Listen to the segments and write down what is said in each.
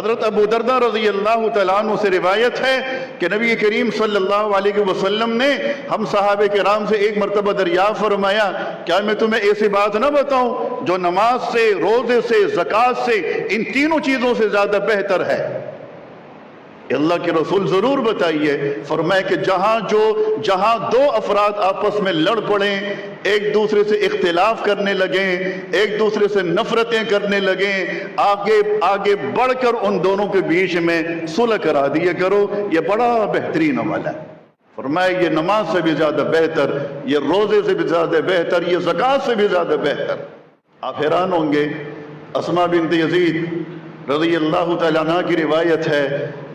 حضرت ابو دردہ رضی اللہ تعالیٰ عنہ سے روایت ہے کہ نبی کریم صلی اللہ علیہ وسلم نے ہم صحابہ کرام سے ایک مرتبہ دریافت فرمایا، کیا میں تمہیں ایسی بات نہ بتاؤں جو نماز سے، روزے سے، زکوٰۃ سے، ان تینوں چیزوں سے زیادہ بہتر ہے؟ اللہ کے رسول ضرور بتائیے۔ فرمائے کہ جہاں دو افراد آپس میں لڑ پڑیں، ایک دوسرے سے اختلاف کرنے لگیں، ایک دوسرے سے نفرتیں کرنے لگیں، آگے بڑھ کر ان دونوں کے بیچ میں صلح کرا دیا کرو، یہ بڑا بہترین عمل ہے۔ فرمائے یہ نماز سے بھی زیادہ بہتر، یہ روزے سے بھی زیادہ بہتر، یہ زکوٰۃ سے بھی زیادہ بہتر۔ آپ حیران ہوں گے، اسماء بنت یزید رضی اللہ تعالیٰ عنہ کی روایت ہے،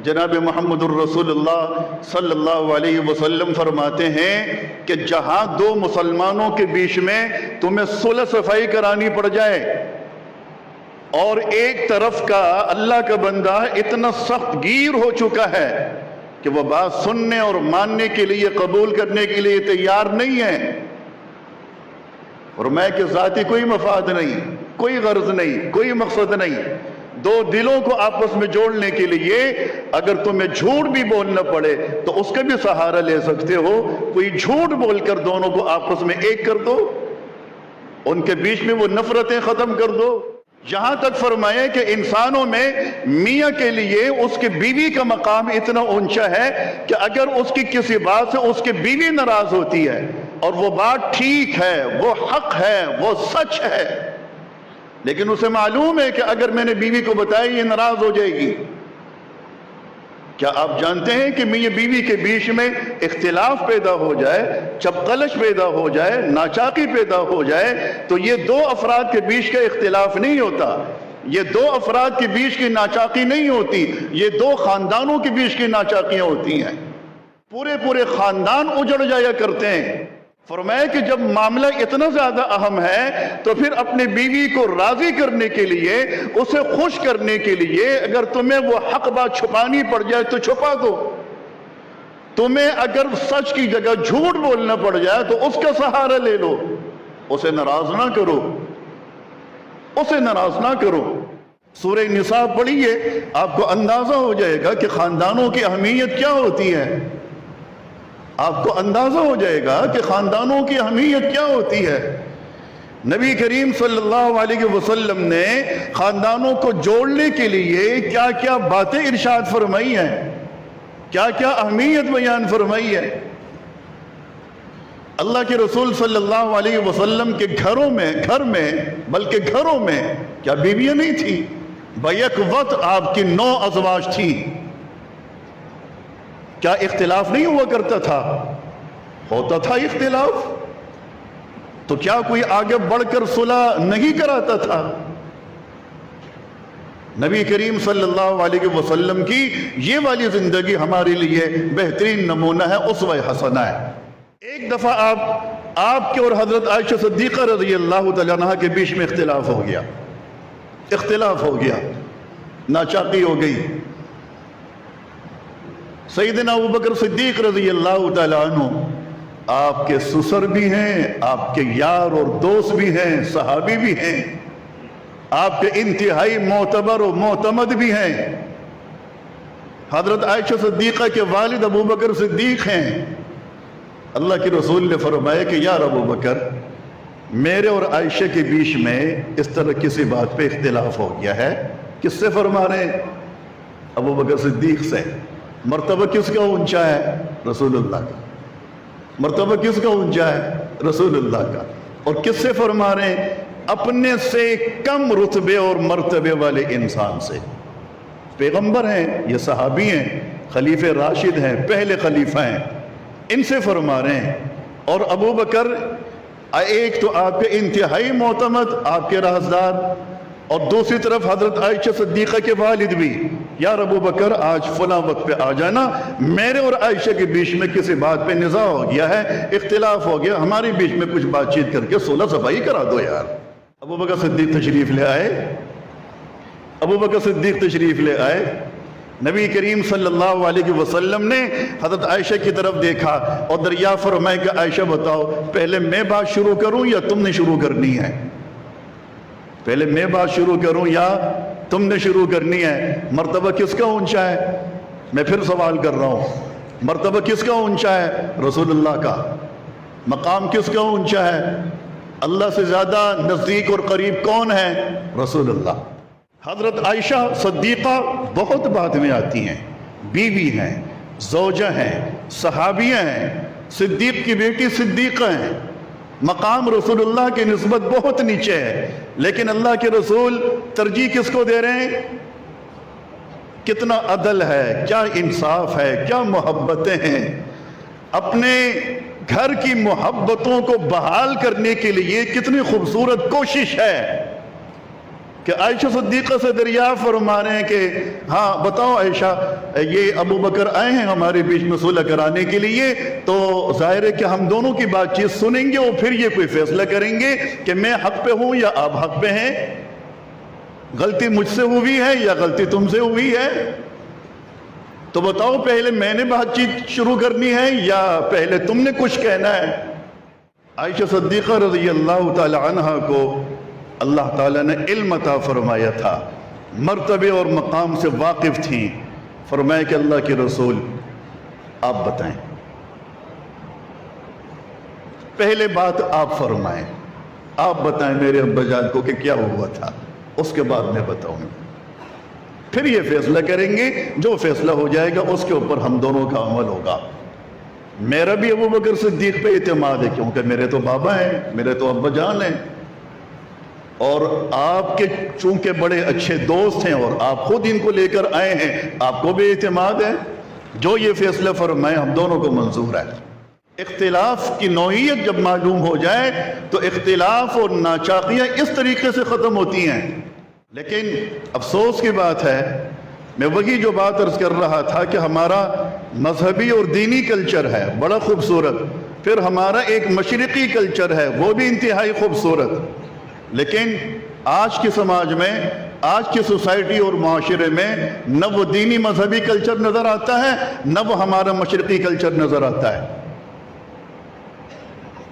جناب محمد الرسول اللہ صلی اللہ علیہ وسلم فرماتے ہیں کہ جہاں دو مسلمانوں کے بیچ میں تمہیں صلح صفائی کرانی پڑ جائے اور ایک طرف کا اللہ کا بندہ اتنا سخت گیر ہو چکا ہے کہ وہ بات سننے اور ماننے کے لیے، قبول کرنے کے لیے تیار نہیں ہے، اور میں کہ ذاتی کوئی مفاد نہیں، کوئی غرض نہیں، کوئی مقصد نہیں، دو دلوں کو آپس میں جوڑنے کے لیے اگر تمہیں جھوٹ بھی بولنا پڑے تو اس کا بھی سہارا لے سکتے ہو، کوئی جھوٹ بول کر دونوں کو آپس میں ایک کر دو، ان کے بیچ میں وہ نفرتیں ختم کر دو۔ یہاں تک فرمائے کہ انسانوں میں میاں کے لیے اس کی بیوی کا مقام اتنا اونچا ہے کہ اگر اس کی کسی بات سے اس کی بیوی ناراض ہوتی ہے اور وہ بات ٹھیک ہے، وہ حق ہے، وہ سچ ہے، لیکن اسے معلوم ہے کہ اگر میں نے بیوی کو بتایا یہ ناراض ہو جائے گی، کیا آپ جانتے ہیں کہ میاں بیوی کے بیچ میں اختلاف پیدا ہو جائے، چپقلش پیدا ہو جائے، ناچاقی پیدا ہو جائے تو یہ دو افراد کے بیچ کا اختلاف نہیں ہوتا، یہ دو افراد کے بیچ کی ناچاقی نہیں ہوتی، یہ دو خاندانوں کے بیچ کی ناچاقیاں ہوتی ہیں، پورے خاندان اجڑ جایا کرتے ہیں۔ فرمایا کہ جب معاملہ اتنا زیادہ اہم ہے تو پھر اپنی بیوی کو راضی کرنے کے لیے، اسے خوش کرنے کے لیے اگر تمہیں وہ حق بات چھپانی پڑ جائے تو چھپا دو، تمہیں اگر سچ کی جگہ جھوٹ بولنا پڑ جائے تو اس کا سہارا لے لو، اسے ناراض نہ کرو، اسے ناراض نہ کرو۔ سورہ نساء پڑھیے، آپ کو اندازہ ہو جائے گا کہ خاندانوں کی اہمیت کیا ہوتی ہے، آپ کو اندازہ ہو جائے گا کہ خاندانوں کی اہمیت کیا ہوتی ہے۔ نبی کریم صلی اللہ علیہ وسلم نے خاندانوں کو جوڑنے کے لیے کیا کیا باتیں ارشاد فرمائی ہیں، کیا کیا اہمیت بیان فرمائی ہے۔ اللہ کے رسول صلی اللہ علیہ وسلم کے گھر میں بلکہ گھروں میں کیا بیویاں نہیں تھیں؟ بیک وقت آپ کی 9 ازواج تھیں۔ کیا اختلاف نہیں ہوا کرتا تھا؟ ہوتا تھا اختلاف، تو کیا کوئی آگے بڑھ کر صلح نہیں کراتا تھا؟ نبی کریم صلی اللہ علیہ وسلم کی یہ والی زندگی ہمارے لیے بہترین نمونہ ہے، اسوہ حسنہ ہے۔ ایک دفعہ آپ کے اور حضرت عائشہ صدیقہ رضی اللہ تعالیٰ عنہ کے بیچ میں اختلاف ہو گیا، ناچاقی ہو گئی۔ سیدنا ابوبکر صدیق رضی اللہ تعالیٰ عنہ آپ کے سسر بھی ہیں، آپ کے یار اور دوست بھی ہیں، صحابی بھی ہیں، آپ کے انتہائی معتبر و معتمد بھی ہیں۔ حضرت عائشہ صدیقہ کے والد ابوبکر صدیق ہیں۔ اللہ کے رسول نے فرمایا کہ یار ابوبکر، میرے اور عائشہ کے بیچ میں اس طرح کسی بات پہ اختلاف ہو گیا ہے۔ کس سے فرما رہے ہیں؟ ابوبکر صدیق سے۔ مرتبہ کس کا اونچا ہے؟ رسول اللہ کا۔ مرتبہ کس کا اونچا ہے؟ رسول اللہ کا۔ اور کس سے فرما رہے ہیں؟ اپنے سے کم رتبے اور مرتبے والے انسان سے۔ پیغمبر ہیں، یہ صحابی ہیں، خلیفہ راشد ہیں، پہلے خلیفہ ہیں، ان سے فرما رہے ہیں۔ اور ابوبکر ایک تو آپ کے انتہائی معتمد، آپ کے رازدار، اور دوسری طرف حضرت عائشہ صدیقہ کے والد بھی۔ یار ابوبکر، آج فلاں وقت پہ آ جانا، میرے اور عائشہ کے بیچ میں کسی بات پہ نزاع ہو گیا ہے، اختلاف ہو گیا، ہمارے بیچ میں کچھ بات چیت کر کے صلح صفائی کرا دو یار۔ ابوبکر صدیق تشریف لے آئے۔ نبی کریم صلی اللہ علیہ وسلم نے حضرت عائشہ کی طرف دیکھا اور دریافت فرمایا کہ عائشہ بتاؤ، پہلے میں بات شروع کروں یا تم نے شروع کرنی ہے؟ پہلے میں بات شروع کروں یا تم نے شروع کرنی ہے۔ مرتبہ کس کا اونچا ہے؟ میں پھر سوال کر رہا ہوں، مرتبہ کس کا اونچا ہے؟ رسول اللہ کا۔ مقام کس کا اونچا ہے؟ اللہ سے زیادہ نزدیک اور قریب کون ہے؟ رسول اللہ۔ حضرت عائشہ صدیقہ بہت بعد میں آتی ہیں، بیوی ہیں، زوجہ ہیں، صحابیہ ہیں، صدیق کی بیٹی صدیقہ ہیں، مقام رسول اللہ کی نسبت بہت نیچے ہے، لیکن اللہ کے رسول ترجیح کس کو دے رہے ہیں؟ کتنا عدل ہے، کیا انصاف ہے، کیا محبتیں ہیں۔ اپنے گھر کی محبتوں کو بحال کرنے کے لیے کتنی خوبصورت کوشش ہے کہ عائشہ صدیقہ سے دریافت فرما رہے ہیں کہ ہاں بتاؤ عائشہ، یہ ابو بکر آئے ہیں ہمارے بیچ میں صلح کرانے کے لیے، تو ظاہر ہے کہ ہم دونوں کی بات چیت سنیں گے اور پھر یہ کوئی فیصلہ کریں گے کہ میں حق پہ ہوں یا آپ حق پہ ہیں، غلطی مجھ سے ہوئی ہے یا غلطی تم سے ہوئی ہے، تو بتاؤ پہلے میں نے بات چیت شروع کرنی ہے یا پہلے تم نے کچھ کہنا ہے۔ عائشہ صدیقہ رضی اللہ تعالی عنہ کو اللہ تعالیٰ نے علم عطا فرمایا تھا، مرتبے اور مقام سے واقف تھیں۔ فرمایا کہ اللہ کے رسول آپ بتائیں، پہلے بات آپ فرمائیں، آپ بتائیں میرے ابا جان کو کہ کیا ہوا تھا، اس کے بعد میں بتاؤں گا، پھر یہ فیصلہ کریں گے، جو فیصلہ ہو جائے گا اس کے اوپر ہم دونوں کا عمل ہوگا۔ میرا بھی ابو بکر صدیق پہ اعتماد ہے، کیونکہ میرے تو بابا ہیں، میرے تو ابا جان ہیں، اور آپ کے چونکہ بڑے اچھے دوست ہیں اور آپ خود ان کو لے کر آئے ہیں، آپ کو بھی اعتماد ہے، جو یہ فیصلہ فرمائے ہم دونوں کو منظور ہے۔ اختلاف کی نوعیت جب معلوم ہو جائے تو اختلاف اور ناچاقیاں اس طریقے سے ختم ہوتی ہیں۔ لیکن افسوس کی بات ہے، میں وہی جو بات عرض کر رہا تھا کہ ہمارا مذہبی اور دینی کلچر ہے بڑا خوبصورت، پھر ہمارا ایک مشرقی کلچر ہے وہ بھی انتہائی خوبصورت، لیکن آج کے سماج میں، آج کی سوسائٹی اور معاشرے میں نہ وہ دینی مذہبی کلچر نظر آتا ہے، نہ وہ ہمارا مشرقی کلچر نظر آتا ہے،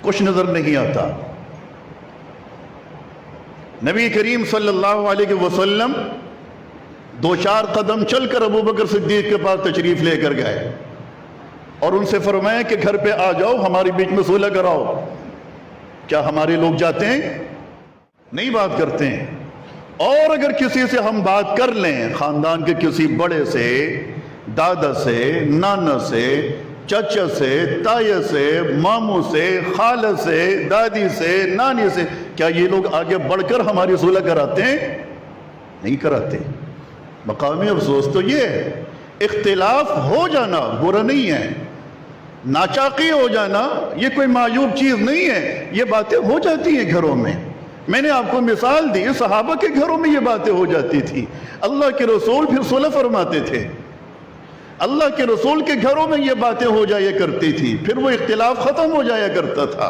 کچھ نظر نہیں آتا۔ نبی کریم صلی اللہ علیہ وسلم 2-4 قدم چل کر ابو بکر صدیق کے پاس تشریف لے کر گئے اور ان سے فرمایا کہ گھر پہ آ جاؤ، ہمارے بیچ میں صلح کراؤ۔ کیا ہمارے لوگ جاتے ہیں؟ نہیں بات کرتے ہیں، اور اگر کسی سے ہم بات کر لیں، خاندان کے کسی بڑے سے، دادا سے، نانا سے، چچا سے، تایا سے، ماموں سے، خالہ سے، دادی سے، نانی سے، کیا یہ لوگ آگے بڑھ کر ہماری صلح کراتے ہیں؟ نہیں کراتے۔ مقامی افسوس تو یہ ہے، اختلاف ہو جانا برا نہیں ہے، ناچاقی ہو جانا یہ کوئی معیوب چیز نہیں ہے، یہ باتیں ہو جاتی ہیں گھروں میں۔ میں نے آپ کو مثال دی، صحابہ کے گھروں میں یہ باتیں ہو جاتی تھی، اللہ کے رسول پھر صلح فرماتے تھے، اللہ کے رسول کے گھروں میں یہ باتیں ہو جایا کرتی تھی، پھر وہ اختلاف ختم ہو جایا کرتا تھا۔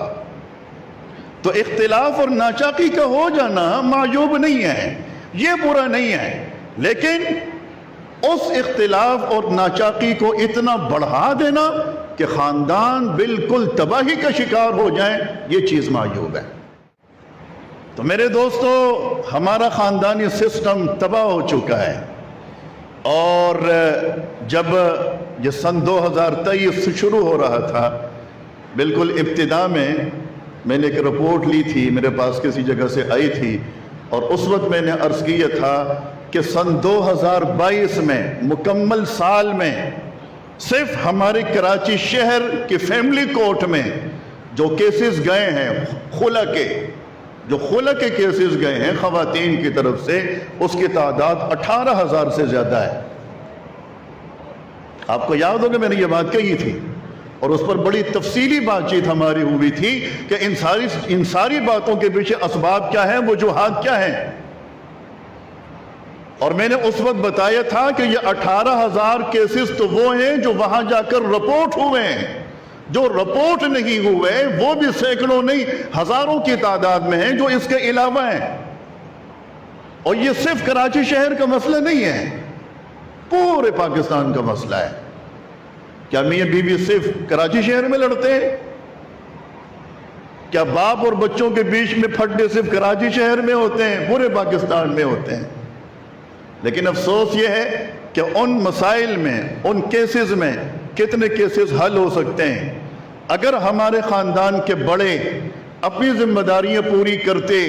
تو اختلاف اور ناچاقی کا ہو جانا معیوب نہیں ہے، یہ برا نہیں ہے، لیکن اس اختلاف اور ناچاقی کو اتنا بڑھا دینا کہ خاندان بالکل تباہی کا شکار ہو جائیں، یہ چیز معیوب ہے۔ تو میرے دوستو، ہمارا خاندانی سسٹم تباہ ہو چکا ہے، اور جب یہ سن 2023 سے شروع ہو رہا تھا، بالکل ابتدا میں نے ایک رپورٹ لی تھی، میرے پاس کسی جگہ سے آئی تھی، اور اس وقت میں نے عرض کیا تھا کہ سن 2022 میں مکمل سال میں صرف ہمارے کراچی شہر کے فیملی کورٹ میں جو کیسز گئے ہیں خلا کے، جو خلا کے کیسز گئے ہیں خواتین کی طرف سے، اس کی تعداد 18,000 سے زیادہ ہے۔ آپ کو یاد ہوگا میں نے یہ بات کہی تھی، اور اس پر بڑی تفصیلی بات چیت ہماری ہوئی تھی کہ ان ساری باتوں کے پیچھے اسباب کیا ہیں، وجوہات کیا ہیں، اور میں نے اس وقت بتایا تھا کہ یہ 18,000 کیسز تو وہ ہیں جو وہاں جا کر رپورٹ ہوئے ہیں، جو رپورٹ نہیں ہوئے وہ بھی سینکڑوں نہیں ہزاروں کی تعداد میں ہیں جو اس کے علاوہ ہیں۔ اور یہ صرف کراچی شہر کا مسئلہ نہیں ہے، پورے پاکستان کا مسئلہ ہے۔ کیا میاں بیوی صرف کراچی شہر میں لڑتے ہیں؟ کیا باپ اور بچوں کے بیچ میں پھٹے صرف کراچی شہر میں ہوتے ہیں؟ پورے پاکستان میں ہوتے ہیں۔ لیکن افسوس یہ ہے کہ ان مسائل میں، ان کیسز میں کتنے کیسز حل ہو سکتے ہیں اگر ہمارے خاندان کے بڑے اپنی ذمہ داریاں پوری کرتے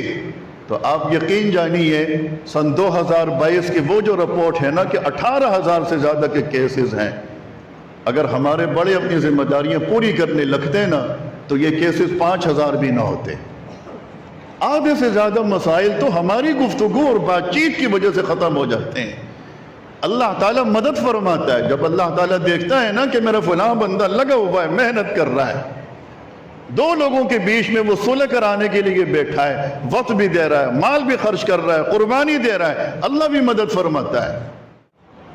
تو آپ یقین جانیے سن 2022 کی وہ جو رپورٹ ہے نا کہ 18,000 سے زیادہ کے کیسز ہیں، اگر ہمارے بڑے اپنی ذمہ داریاں پوری کرنے لگتے نا تو یہ کیسز 5,000 بھی نہ ہوتے۔ آدھے سے زیادہ مسائل تو ہماری گفتگو اور بات چیت کی وجہ سے ختم ہو جاتے ہیں۔ اللہ تعالیٰ مدد فرماتا ہے جب اللہ تعالیٰ دیکھتا ہے نا کہ میرا فلاں بندہ لگا ہوا ہے، محنت کر رہا ہے، دو لوگوں کے بیچ میں وہ صلح کرانے کے لیے بیٹھا ہے، وقت بھی دے رہا ہے، مال بھی خرچ کر رہا ہے، قربانی دے رہا ہے، اللہ بھی مدد فرماتا ہے۔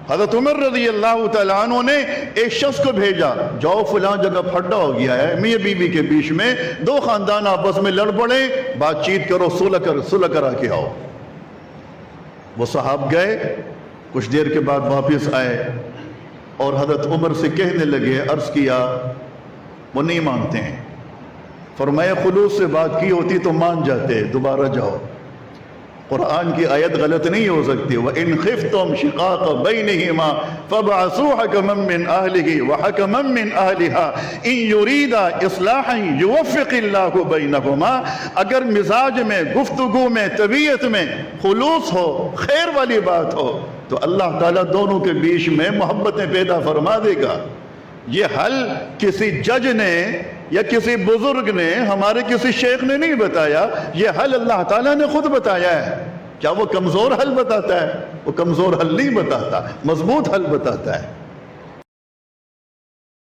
حضرت عمر رضی اللہ تعالیٰ عنہ نے ایک شخص کو بھیجا، جاؤ فلاں جگہ پھڈا ہو گیا ہے، میاں بیوی کے بیچ میں دو خاندان آپس میں لڑ پڑے، بات چیت کرو، صلح کرا کے آؤ۔ وہ صاحب گئے، کچھ دیر کے بعد واپس آئے اور حضرت عمر سے کہنے لگے، عرض کیا، وہ نہیں مانتے ہیں۔ فرمایا خلوص سے بات کی ہوتی تو مان جاتے، دوبارہ جاؤ۔ قرآن کی آیت غلط نہیں ہو سکتی، وَإِنْ خِفْتُمْ شِقَاقَ بَيْنِهِمَا فَابْعَثُوا حَكَمًا مِّنْ أَهْلِهِ وَحَكَمًا مِّنْ أَهْلِهَا إِنْ يُرِيدَا إِصْلَاحًا يُوَفِّقِ اللَّهُ بَيْنَهُمَا۔ اگر مزاج میں، گفتگو میں، طبیعت میں خلوص ہو، خیر والی بات ہو تو اللہ تعالیٰ دونوں کے بیچ میں محبتیں پیدا فرما دے گا۔ یہ حل کسی جج نے یا کسی بزرگ نے، ہمارے کسی شیخ نے نہیں بتایا، یہ حل اللہ تعالیٰ نے خود بتایا ہے۔ کیا وہ کمزور حل بتاتا ہے؟ وہ کمزور حل نہیں بتاتا، مضبوط حل بتاتا ہے۔